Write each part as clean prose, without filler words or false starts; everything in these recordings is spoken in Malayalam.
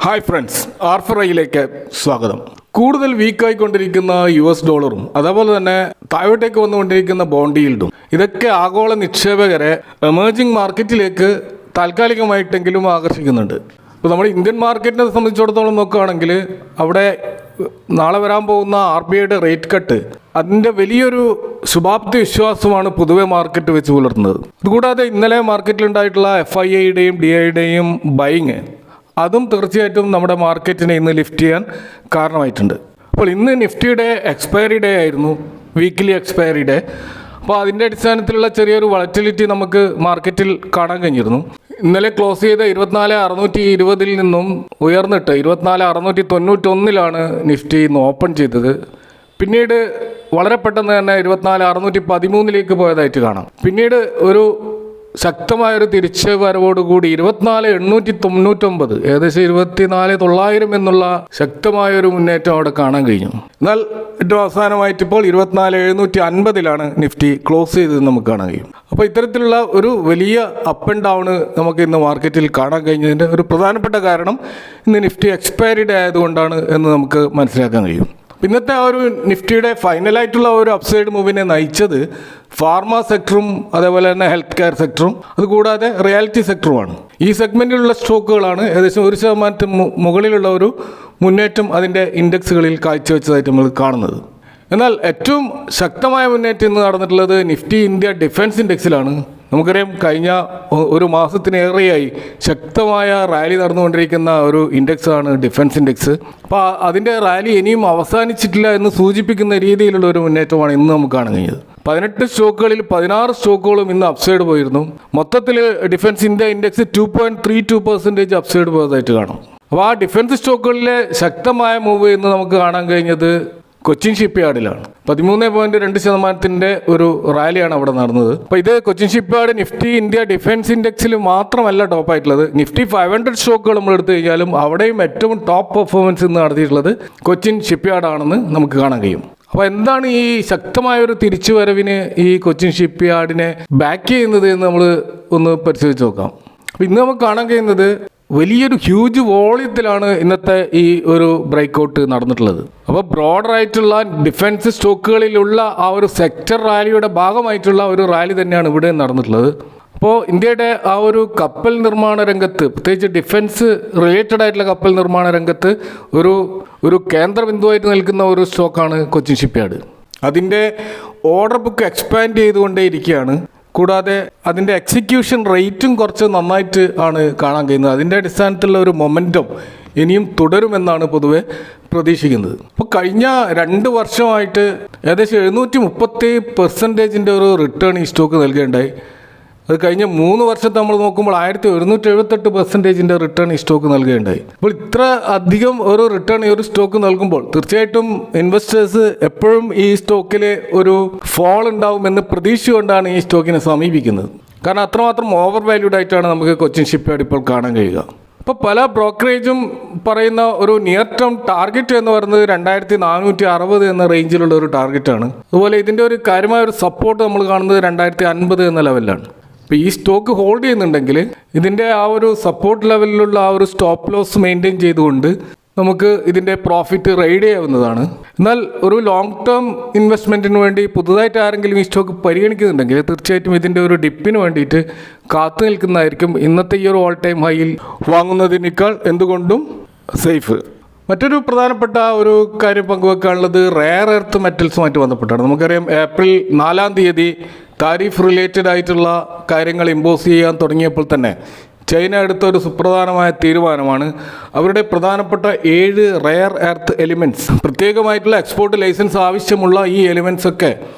ഹായ് ഫ്രണ്ട്സ്, ആർഫറയിലേക്ക് സ്വാഗതം. കൂടുതൽ വീക്കായിക്കൊണ്ടിരിക്കുന്ന US ഡോളറും അതേപോലെ തന്നെ താഴോട്ടേക്ക് വന്നുകൊണ്ടിരിക്കുന്ന ബോണ്ട് ഈൽഡും ഇതൊക്കെ ആഗോള നിക്ഷേപകരെ എമേർജിംഗ് മാർക്കറ്റിലേക്ക് താൽക്കാലികമായിട്ടെങ്കിലും ആകർഷിക്കുന്നുണ്ട്. ഇപ്പോൾ നമ്മുടെ ഇന്ത്യൻ മാർക്കറ്റിനെ സംബന്ധിച്ചിടത്തോളം നോക്കുകയാണെങ്കിൽ അവിടെ നാളെ വരാൻ പോകുന്ന RBIയുടെ റേറ്റ് കട്ട് അതിൻ്റെ വലിയൊരു ശുഭാപ്തി വിശ്വാസമാണ് പൊതുവെ മാർക്കറ്റ് വെച്ച് പുലർത്തുന്നത്. അതുകൂടാതെ ഇന്നലെ മാർക്കറ്റിലുണ്ടായിട്ടുള്ള FIIയുടെയും DIയുടെയും ബൈങ് അതും തീർച്ചയായിട്ടും നമ്മുടെ മാർക്കറ്റിനെ ഇന്ന് ലിഫ്റ്റ് ചെയ്യാൻ കാരണമായിട്ടുണ്ട്. അപ്പോൾ ഇന്ന് നിഫ്റ്റിയുടെ എക്സ്പയറി ഡേ ആയിരുന്നു, വീക്കിലി എക്സ്പയറി ഡേ. അപ്പോൾ അതിൻ്റെ അടിസ്ഥാനത്തിലുള്ള ചെറിയൊരു വളറ്റിലിറ്റി നമുക്ക് മാർക്കറ്റിൽ കാണാൻ കഴിഞ്ഞിരുന്നു. ഇന്നലെ ക്ലോസ് ചെയ്ത 24,620 നിന്നും ഉയർന്നിട്ട് 24,691 നിഫ്റ്റി ഇന്ന് ഓപ്പൺ ചെയ്തത്. പിന്നീട് വളരെ പെട്ടെന്ന് തന്നെ 24,613 പോയതായിട്ട് കാണാം. പിന്നീട് ഒരു ശക്തമായൊരു തിരിച്ചു വരവോടുകൂടി 24,899 ഏകദേശം 24,900 എന്നുള്ള ശക്തമായൊരു മുന്നേറ്റം അവിടെ കാണാൻ കഴിഞ്ഞു. എന്നാൽ ഏറ്റവും അവസാനമായിട്ട് ഇപ്പോൾ 24,750 നിഫ്റ്റി ക്ലോസ് ചെയ്തത് നമുക്ക് കാണാൻ കഴിയും. അപ്പോൾ ഇത്തരത്തിലുള്ള ഒരു വലിയ അപ്പ് ആൻഡ് ഡൗൺ നമുക്ക് ഇന്ന് മാർക്കറ്റിൽ കാണാൻ കഴിഞ്ഞതിൻ്റെ ഒരു പ്രധാനപ്പെട്ട കാരണം ഇന്ന് നിഫ്റ്റി എക്സ്പയറി ഡേ ആയതുകൊണ്ടാണ് എന്ന് നമുക്ക് മനസ്സിലാക്കാൻ കഴിയും. ഇന്നത്തെ ആ ഒരു നിഫ്റ്റിയുടെ ഫൈനലായിട്ടുള്ള ഒരു അപ്സൈഡ് മൂവിനെ നയിച്ചത് ഫാർമ സെക്ടറും അതേപോലെ തന്നെ ഹെൽത്ത് കെയർ സെക്ടറും അതുകൂടാതെ റിയാലിറ്റി സെക്ടറുമാണ്. ഈ സെഗ്മെൻറ്റിലുള്ള സ്റ്റോക്കുകളാണ് ഏകദേശം 1% മുകളിലുള്ള ഒരു മുന്നേറ്റം അതിൻ്റെ ഇൻഡെക്സുകളിൽ കാഴ്ചവെച്ചതായിട്ട് നമ്മൾ കാണുന്നത്. എന്നാൽ ഏറ്റവും ശക്തമായ മുന്നേറ്റം ഇന്ന് നടന്നിട്ടുള്ളത് നിഫ്റ്റി ഇന്ത്യ ഡിഫൻസ് ഇൻഡെക്സിലാണ്. നമുക്കറിയാം, കഴിഞ്ഞ ഒരു മാസത്തിനേറെയായി ശക്തമായ റാലി നടന്നുകൊണ്ടിരിക്കുന്ന ഒരു ഇൻഡെക്സാണ് ഡിഫൻസ് ഇൻഡെക്സ്. അപ്പോൾ അതിൻ്റെ റാലി ഇനിയും അവസാനിച്ചിട്ടില്ല എന്ന് സൂചിപ്പിക്കുന്ന രീതിയിലുള്ള ഒരു മുന്നേറ്റമാണ് ഇന്ന് നമുക്ക് കാണാൻ കഴിഞ്ഞത്. 18 സ്റ്റോക്കുകളിൽ 16 സ്റ്റോക്കുകളും ഇന്ന് അപ്സൈഡ് പോയിരുന്നു. മൊത്തത്തിൽ ഡിഫൻസ് ഇന്ത്യ ഇൻഡെക്സ് 2.32% അപ്സൈഡ് പോയതായിട്ട് കാണാം. അപ്പോൾ ആ ഡിഫൻസ് സ്റ്റോക്കുകളിലെ ശക്തമായ മൂവ് ഇന്ന് നമുക്ക് കാണാൻ കഴിഞ്ഞത് കൊച്ചിൻ ഷിപ്പ്യാർഡിലാണ്. 13.2% ഒരു റാലിയാണ് അവിടെ നടന്നത്. അപ്പോൾ ഇത് Cochin shipyard Nifty India defence ഇൻഡെക്സിൽ മാത്രമല്ല ടോപ്പായിട്ടുള്ളത്. നിഫ്റ്റി 500 സ്റ്റോക്കുകൾ നമ്മൾ എടുത്തു കഴിഞ്ഞാലും അവിടെയും ഏറ്റവും ടോപ്പ് പെർഫോമൻസ് ഇന്ന് നടത്തിയിട്ടുള്ളത് കൊച്ചിൻ ഷിപ്പ്യാർഡാണെന്ന് നമുക്ക് കാണാൻ കഴിയും. അപ്പോൾ എന്താണ് ഈ ശക്തമായൊരു തിരിച്ചുവരവിന് ഈ കൊച്ചിൻ ഷിപ്പ്യാർഡിനെ ബാക്ക് ചെയ്യുന്നത് എന്ന് നമ്മൾ ഒന്ന് പരിശോധിച്ച് നോക്കാം. അപ്പോൾ ഇന്ന് നമുക്ക് കാണാൻ കഴിയുന്നത് വലിയൊരു ഹ്യൂജ് വോളിയത്തിലാണ് ഇന്നത്തെ ഈ ഒരു ബ്രേക്കൗട്ട് നടന്നിട്ടുള്ളത്. അപ്പോൾ ബ്രോഡറായിട്ടുള്ള ഡിഫൻസ് സ്റ്റോക്കുകളിലുള്ള ആ ഒരു സെക്ടർ റാലിയുടെ ഭാഗമായിട്ടുള്ള ഒരു റാലി തന്നെയാണ് ഇവിടെ നടന്നിട്ടുള്ളത്. അപ്പോൾ ഇന്ത്യയുടെ ആ ഒരു കപ്പൽ നിർമ്മാണ രംഗത്ത്, പ്രത്യേകിച്ച് ഡിഫൻസ് റിലേറ്റഡ് ആയിട്ടുള്ള കപ്പൽ നിർമ്മാണ രംഗത്ത് ഒരു കേന്ദ്ര ബിന്ദുവായിട്ട് നിൽക്കുന്ന ഒരു സ്റ്റോക്കാണ് കൊച്ചിൻ ഷിപ്പ്യാർഡ്. അതിൻ്റെ ഓർഡർ ബുക്ക് എക്സ്പാൻഡ് ചെയ്തുകൊണ്ടേയിരിക്കുകയാണ്. കൂടാതെ അതിൻ്റെ എക്സിക്യൂഷൻ റേറ്റും കുറച്ച് നന്നായിട്ട് ആണ് കാണാൻ കഴിയുന്നത്. അതിൻ്റെ അടിസ്ഥാനത്തിലുള്ള ഒരു മൊമെൻറ്റം ഇനിയും തുടരുമെന്നാണ് പൊതുവെ പ്രതീക്ഷിക്കുന്നത്. അപ്പോൾ കഴിഞ്ഞ 2 വർഷമായിട്ട് ഏകദേശം 730% ഒരു റിട്ടേൺ ഈ സ്റ്റോക്ക് നൽകുകയുണ്ടായി. അത് കഴിഞ്ഞ 3 വർഷത്തെ നമ്മൾ നോക്കുമ്പോൾ 1178% റിട്ടേൺ ഈ സ്റ്റോക്ക് നൽകുകയുണ്ടായി. അപ്പോൾ ഇത്ര അധികം ഒരു റിട്ടേൺ ഈ ഒരു സ്റ്റോക്ക് നൽകുമ്പോൾ തീർച്ചയായിട്ടും ഇൻവെസ്റ്റേഴ്സ് എപ്പോഴും ഈ സ്റ്റോക്കിൽ ഒരു ഫോൾ ഉണ്ടാവുമെന്ന് പ്രതീക്ഷിച്ചുകൊണ്ടാണ് ഈ സ്റ്റോക്കിനെ സമീപിക്കുന്നത്. കാരണം അത്രമാത്രം ഓവർ വാല്യൂഡ് ആയിട്ടാണ് നമുക്ക് കൊച്ചിൻ ഷിപ്പ്യാർഡ് ഇപ്പോൾ കാണാൻ കഴിയുക. ഇപ്പോൾ പല ബ്രോക്കറേജും പറയുന്ന ഒരു നിയർ ടേം ടാർഗറ്റ് എന്ന് പറയുന്നത് 2,460 എന്ന റേഞ്ചിലുള്ള ഒരു ടാർഗറ്റാണ്. അതുപോലെ ഇതിൻ്റെ ഒരു കാര്യമായ ഒരു സപ്പോർട്ട് നമ്മൾ കാണുന്നത് 2,050 എന്ന ലെവലിലാണ്. ഇപ്പോൾ ഈ സ്റ്റോക്ക് ഹോൾഡ് ചെയ്യുന്നുണ്ടെങ്കിൽ ഇതിൻ്റെ ആ ഒരു സപ്പോർട്ട് ലെവലിലുള്ള ആ ഒരു സ്റ്റോപ്പ് ലോസ് മെയിൻറ്റെയിൻ ചെയ്തുകൊണ്ട് നമുക്ക് ഇതിൻ്റെ പ്രോഫിറ്റ് റൈഡ് ചെയ്യാവുന്നതാണ്. എന്നാൽ ഒരു ലോങ് ടേം ഇൻവെസ്റ്റ്മെൻറ്റിന് വേണ്ടി പുതുതായിട്ട് ആരെങ്കിലും ഈ സ്റ്റോക്ക് പരിഗണിക്കുന്നുണ്ടെങ്കിൽ തീർച്ചയായിട്ടും ഇതിൻ്റെ ഒരു ഡിപ്പിന് വേണ്ടിയിട്ട് കാത്തു നിൽക്കുന്നതായിരിക്കും ഇന്നത്തെ ഈ ഒരു ഓൾ ടൈം ഹൈയിൽ വാങ്ങുന്നതിനേക്കാൾ എന്തുകൊണ്ടും സേഫ്. മറ്റൊരു പ്രധാനപ്പെട്ട ഒരു കാര്യം പങ്കുവെക്കാനുള്ളത് റെയർ എർത്ത് മെറ്റൽസുമായിട്ട് ബന്ധപ്പെട്ടാണ്. നമുക്കറിയാം, ഏപ്രിൽ 4 താരിഫ് റിലേറ്റഡ് ആയിട്ടുള്ള കാര്യങ്ങൾ ഇമ്പോസ് ചെയ്യാൻ തുടങ്ങിയപ്പോൾ തന്നെ ചൈന എടുത്ത ഒരു സുപ്രധാനമായ തീരുമാനമാണ് അവരുടെ പ്രധാനപ്പെട്ട 7 റെയർ എർത്ത് എലിമെൻറ്റ്സ്, പ്രത്യേകമായിട്ടുള്ള എക്സ്പോർട്ട് ലൈസൻസ് ആവശ്യമുള്ള ഈ എലിമെൻറ്റ്സ് ഒക്കെ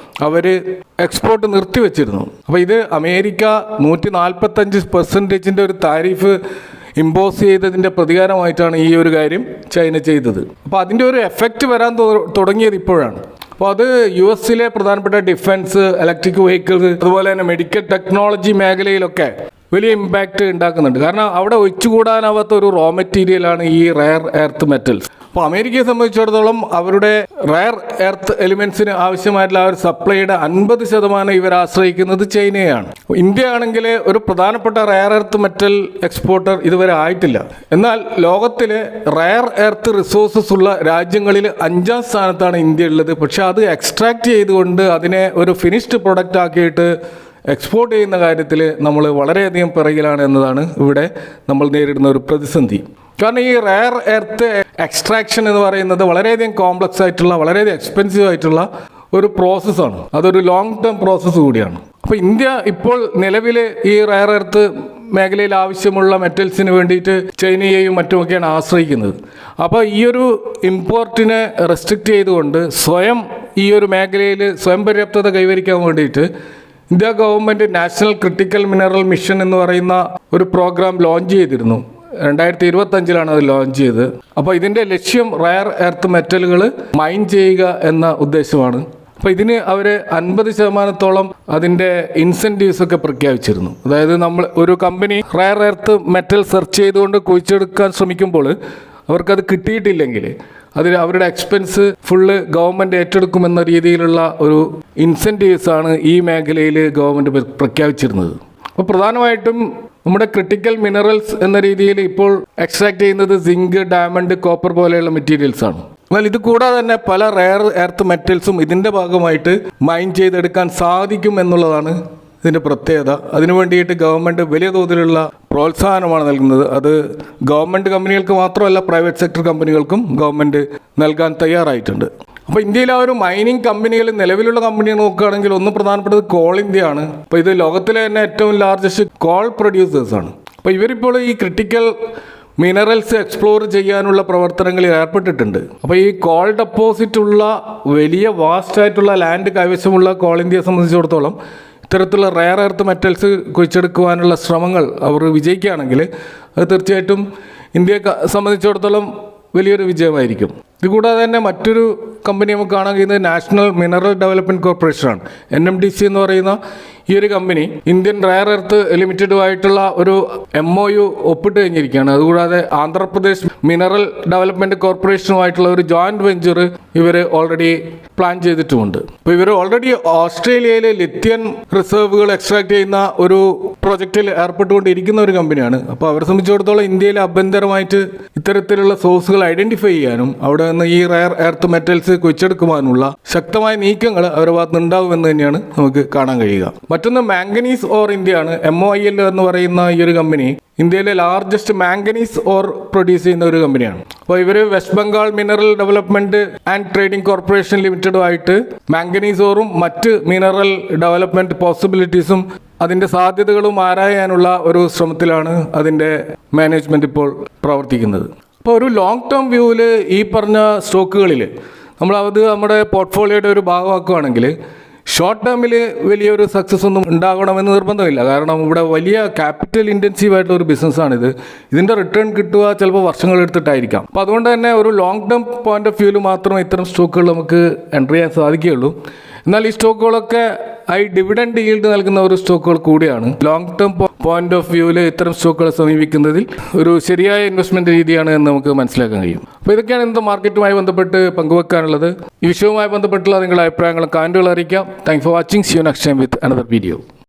അവർ എക്സ്പോർട്ട് നിർത്തിവെച്ചിരുന്നു. അപ്പോൾ ഇത് അമേരിക്ക 145% ഒരു താരിഫ് ഇമ്പോസ് ചെയ്തതിൻ്റെ പ്രതികാരമായിട്ടാണ് ഈ ഒരു കാര്യം ചൈന ചെയ്തത്. അപ്പോൾ അതിൻ്റെ ഒരു എഫക്റ്റ് വരാൻ തുടങ്ങിയത് ഇപ്പോഴാണ്. അപ്പോൾ അത് US പ്രധാനപ്പെട്ട ഡിഫൻസ്, ഇലക്ട്രിക് വെഹിക്കിൾസ്, അതുപോലെ തന്നെ മെഡിക്കൽ ടെക്നോളജി മേഖലയിലൊക്കെ വലിയ ഇമ്പാക്റ്റ് ഉണ്ടാക്കുന്നുണ്ട്. കാരണം അവിടെ ഒഴിച്ചുകൂടാനാവാത്ത ഒരു റോ മെറ്റീരിയലാണ് ഈ റെയർ എർത്ത് മെറ്റൽസ്. അപ്പോൾ അമേരിക്കയെ സംബന്ധിച്ചിടത്തോളം അവരുടെ റയർ എർത്ത് എലിമെന്റ്സിന് ആവശ്യമായിട്ടുള്ള ആ ഒരു സപ്ലൈയുടെ 50% ഇവർ ആശ്രയിക്കുന്നത് ചൈനയാണ്. ഇന്ത്യ ആണെങ്കിൽ ഒരു പ്രധാനപ്പെട്ട റയർ എർത്ത് മെറ്റൽ എക്സ്പോർട്ടർ ഇതുവരെ ആയിട്ടില്ല. എന്നാൽ ലോകത്തിലെ റയർ എർത്ത് റിസോഴ്സസ് ഉള്ള രാജ്യങ്ങളിൽ 5ാം സ്ഥാനത്താണ് ഇന്ത്യ ഉള്ളത്. പക്ഷെ അത് എക്സ്ട്രാക്ട് ചെയ്തുകൊണ്ട് അതിനെ ഒരു ഫിനിഷ്ഡ് പ്രൊഡക്റ്റ് ആക്കിയിട്ട് എക്സ്പോർട്ട് ചെയ്യുന്ന കാര്യത്തിൽ നമ്മൾ വളരെയധികം പിറകിലാണ് എന്നതാണ് ഇവിടെ നമ്മൾ നേരിടുന്ന ഒരു പ്രതിസന്ധി. കാരണം ഈ റയർ എർത്ത് എക്സ്ട്രാക്ഷൻ എന്ന് പറയുന്നത് വളരെയധികം കോംപ്ലക്സ് ആയിട്ടുള്ള വളരെയധികം എക്സ്പെൻസീവ് ആയിട്ടുള്ള ഒരു പ്രോസസ്സാണ്. അതൊരു ലോങ് ടേം പ്രോസസ്സ് കൂടിയാണ്. അപ്പോൾ ഇന്ത്യ ഇപ്പോൾ നിലവിൽ ഈ റയർ എർത്ത് മേഖലയിൽ ആവശ്യമുള്ള മെറ്റൽസിന് വേണ്ടിയിട്ട് ചൈനയെയും മറ്റുമൊക്കെയാണ് ആശ്രയിക്കുന്നത്. അപ്പോൾ ഈ ഒരു ഇമ്പോർട്ടിനെ റെസ്ട്രിക്റ്റ് ചെയ്തുകൊണ്ട് സ്വയം ഈ ഒരു മേഖലയിൽ സ്വയം പര്യാപ്തത കൈവരിക്കാൻ വേണ്ടിയിട്ട് India government national critical mineral mission എന്ന് പറയുന്ന ഒരു പ്രോഗ്രാം ലോഞ്ച് ചെയ്തിരുന്നു. 2025 അത് ലോഞ്ച് ചെയ്തത്. അപ്പോൾ ഇതിൻ്റെ ലക്ഷ്യം റയർ എർത്ത് മെറ്റലുകൾ മൈൻ ചെയ്യുക എന്ന ഉദ്ദേശമാണ്. അപ്പോൾ ഇതിന് അവർ 50% അതിൻ്റെ ഇൻസെൻറ്റീവ്സ് ഒക്കെ പ്രഖ്യാപിച്ചിരുന്നു. അതായത് നമ്മൾ ഒരു company rare earth metal search ചെയ്തുകൊണ്ട് കുഴിച്ചെടുക്കാൻ ശ്രമിക്കുമ്പോൾ അവർക്കത് കിട്ടിയിട്ടില്ലെങ്കിൽ അതിൽ അവരുടെ എക്സ്പെൻസ് ഫുള്ള് ഗവൺമെൻറ് ഏറ്റെടുക്കുമെന്ന രീതിയിലുള്ള ഒരു ഇൻസെൻറ്റീവ്സാണ് ഈ മേഖലയിൽ ഗവൺമെൻറ് പ്രഖ്യാപിച്ചിരുന്നത്. അപ്പോൾ പ്രധാനമായിട്ടും നമ്മുടെ ക്രിട്ടിക്കൽ മിനറൽസ് എന്ന രീതിയിൽ ഇപ്പോൾ എക്സ്ട്രാക്ട് ചെയ്യുന്നത് സിങ്ക്, ഡയമണ്ട്, കോപ്പർ പോലെയുള്ള മെറ്റീരിയൽസ് ആണ്. എന്നാൽ ഇത് കൂടാതെ തന്നെ പല റയർ എർത്ത് മെറ്റൽസും ഇതിൻ്റെ ഭാഗമായിട്ട് മൈൻ ചെയ്തെടുക്കാൻ സാധിക്കും എന്നുള്ളതാണ് ഇതിൻ്റെ പ്രത്യേകത. അതിനു വേണ്ടിയിട്ട് ഗവൺമെൻറ് വലിയ തോതിലുള്ള പ്രോത്സാഹനമാണ് നൽകുന്നത്. അത് ഗവൺമെൻറ് കമ്പനികൾക്ക് മാത്രമല്ല പ്രൈവറ്റ് സെക്ടർ കമ്പനികൾക്കും ഗവൺമെൻറ് നൽകാൻ തയ്യാറായിട്ടുണ്ട്. അപ്പോൾ ഇന്ത്യയിലെ ആ ഒരു മൈനിങ് കമ്പനികൾ നിലവിലുള്ള കമ്പനികൾ നോക്കുകയാണെങ്കിൽ ഒന്ന് പ്രധാനപ്പെട്ടത് കോൾ ഇന്ത്യയാണ്. അപ്പോൾ ഇത് ലോകത്തിലെ തന്നെ ഏറ്റവും ലാർജസ്റ്റ് കോൾ പ്രൊഡ്യൂസേഴ്സാണ്. അപ്പോൾ ഇവരിപ്പോൾ ഈ ക്രിട്ടിക്കൽ മിനറൽസ് എക്സ്പ്ലോർ ചെയ്യാനുള്ള പ്രവർത്തനങ്ങളിൽ ഏർപ്പെട്ടിട്ടുണ്ട്. അപ്പോൾ ഈ കോൾ ഡെപ്പോസിറ്റ് ഉള്ള വലിയ വാസ്റ്റ് ആയിട്ടുള്ള ലാൻഡ് കൈവശമുള്ള കോൾ ഇന്ത്യയെ സംബന്ധിച്ചിടത്തോളം ഇത്തരത്തിലുള്ള റയർ എർത്ത് മെറ്റൽസ് കുഴിച്ചെടുക്കുവാനുള്ള ശ്രമങ്ങൾ അവർ വിജയിക്കുകയാണെങ്കിൽ അത് തീർച്ചയായിട്ടും ഇന്ത്യയെ സംബന്ധിച്ചിടത്തോളം വലിയൊരു വിജയമായിരിക്കും. ഇതുകൂടാതെ തന്നെ മറ്റൊരു കമ്പനി നമുക്ക് കാണാൻ കഴിയുന്നത് നാഷണൽ മിനറൽ ഡെവലപ്മെൻറ്റ് കോർപ്പറേഷനാണ്. NMDC എന്ന് പറയുന്ന ഈ ഒരു കമ്പനി ഇന്ത്യൻ റയർ എർത്ത് ലിമിറ്റഡുമായിട്ടുള്ള ഒരു MOU ഒപ്പിട്ട് കഴിഞ്ഞിരിക്കുകയാണ്. അതുകൂടാതെ ആന്ധ്രാപ്രദേശ് മിനറൽ ഡെവലപ്മെൻറ്റ് കോർപ്പറേഷനുമായിട്ടുള്ള ഒരു ജോയിൻറ്റ് വെഞ്ചർ ഇവർ ഓൾറെഡി പ്ലാൻ ചെയ്തിട്ടുമുണ്ട്. അപ്പോൾ ഇവർ ഓൾറെഡി ഓസ്ട്രേലിയയിലെ ലിത്യൻ റിസർവുകൾ എക്സ്ട്രാക്ട് ചെയ്യുന്ന ഒരു പ്രൊജക്റ്റിൽ ഏർപ്പെട്ടുകൊണ്ടിരിക്കുന്ന ഒരു കമ്പനിയാണ്. അപ്പോൾ അവരെ സംബന്ധിച്ചിടത്തോളം ഇന്ത്യയിൽ ആഭ്യന്തരമായിട്ട് ഇത്തരത്തിലുള്ള സോഴ്സുകൾ ഐഡൻറ്റിഫൈ ചെയ്യാനും അവിടെ നിന്ന് ഈ റയർ എർത്ത് മെറ്റൽസ് കുഴിച്ചെടുക്കുവാനുള്ള ശക്തമായ നീക്കങ്ങൾ അവരുടെ ഭാഗത്ത് ഉണ്ടാവുമെന്ന് തന്നെയാണ് നമുക്ക് കാണാൻ കഴിയുക. മറ്റൊന്ന് മാംഗനീസ് ഓർ ഇന്ത്യയാണ്. MOIL എന്ന് പറയുന്ന ഈ ഒരു കമ്പനി ഇന്ത്യയിലെ ലാർജസ്റ്റ് മാംഗനീസ് ഓർ പ്രൊഡ്യൂസ് ചെയ്യുന്ന ഒരു കമ്പനിയാണ്. അപ്പോൾ ഇവർ West Bengal mineral development and trading corporation ലിമിറ്റഡുമായിട്ട് മാംഗനീസ് ഓറും മറ്റ് മിനറൽ ഡെവലപ്മെൻറ്റ് പോസിബിലിറ്റീസും അതിൻ്റെ സാധ്യതകളും ആരായാനുള്ള ഒരു ശ്രമത്തിലാണ് അതിൻ്റെ മാനേജ്മെൻറ്റ് ഇപ്പോൾ പ്രവർത്തിക്കുന്നത്. അപ്പോൾ ഒരു ലോങ് ടേം വ്യൂവിൽ ഈ പറഞ്ഞ സ്റ്റോക്കുകളിൽ നമ്മളത് നമ്മുടെ പോർട്ട്ഫോളിയോയുടെ ഒരു ഭാഗമാക്കുകയാണെങ്കിൽ ഷോർട്ട് ടേമിൽ വലിയൊരു സക്സസ് ഒന്നും ഉണ്ടാകണമെന്ന് നിർബന്ധമില്ല. കാരണം ഇവിടെ വലിയ ക്യാപിറ്റൽ ഇൻറ്റൻസീവ് ആയിട്ടുള്ള ഒരു ബിസിനസ്സാണിത്. ഇതിൻ്റെ റിട്ടേൺ കിട്ടുക ചിലപ്പോൾ വർഷങ്ങൾ എടുത്തിട്ടായിരിക്കാം. അപ്പോൾ അതുകൊണ്ട് തന്നെ ഒരു ലോങ് ടേം പോയിന്റ് ഓഫ് വ്യൂവിൽ മാത്രമേ ഇത്തരം സ്റ്റോക്കുകൾ നമുക്ക് എൻ്റർ ചെയ്യാൻ സാധിക്കുകയുള്ളൂ. എന്നാൽ ഈ സ്റ്റോക്കുകളൊക്കെ ഡിവിഡൻഡ് ഈൽഡ് നൽകുന്ന ഒരു സ്റ്റോക്കുകൾ കൂടിയാണ്. ലോങ് ടേം പോയിന്റ് ഓഫ് വ്യൂവിൽ ഇത്തരം സ്റ്റോക്കുകളെ സമീപിക്കുന്നതിൽ ഒരു ശരിയായ ഇൻവെസ്റ്റ്മെൻറ്റ് രീതിയാണ് എന്ന് നമുക്ക് മനസ്സിലാക്കാൻ കഴിയും. അപ്പോൾ ഇതൊക്കെയാണ് ഇന്നത്തെ മാർക്കറ്റുമായി ബന്ധപ്പെട്ട് പങ്കുവെക്കാനുള്ളത്. ഈ വിഷയവുമായി ബന്ധപ്പെട്ടുള്ള നിങ്ങളുടെ അഭിപ്രായങ്ങളും കമൻറ്റുകൾ അറിയിക്കാം. Thanks for watching. See you next time with another video.